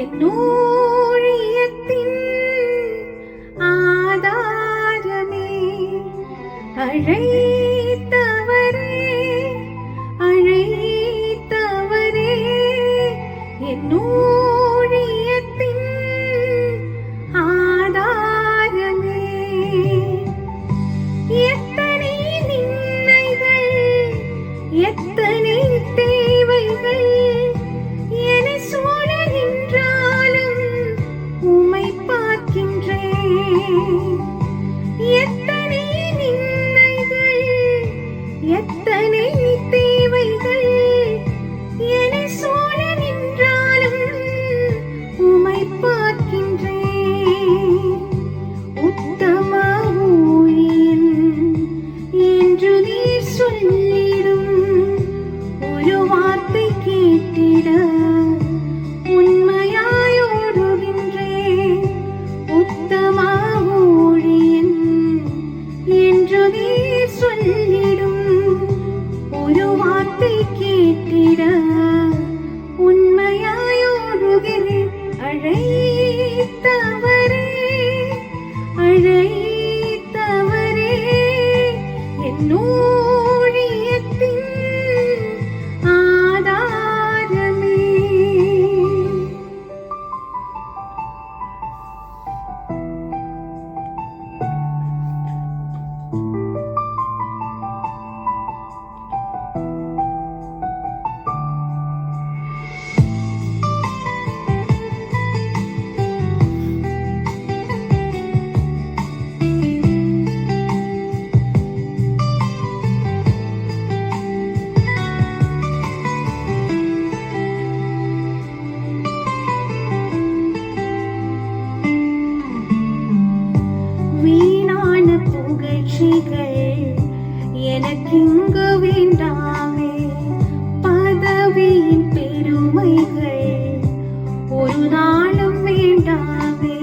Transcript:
என்னூழியத்தின் ஆதாரமே அழைத்தவரே அழைத்தவரே என்னூழியத்தின் ஆதாரமே எத்தனை நிந்தைகள் எத்தனை தேவைகள் என்னை சூழ நின்றாலும் உம்மை பார்க்கின்றேன். எத்தனை நிந்தைகள் எத்தனை தேவைகள் என்னை சூழ நின்றாலும் உம்மை பார்க்கின்றேன். உத்தம ஊழியன் என்று நீர் சொல்லிடும் ஒரு வார்த்தை கேட்டிட உண்மையாய் ஓடுகின்றேன். உத்தம ஊழியன் என்று நீர் சொல்லிடும் ஒரு வார்த்தை கேட்டிட உண்மையாய் ஓடுகிறேன். அழைத்தவரே அழைத்தவரே என்னூழியத்தின் ஆதாரமே. வீணான புகழ்ச்சிகள் எனக்கிங்கு வேண்டாமே. பதவியின் பெருமைகள் ஒரு நாளும் வேண்டாமே.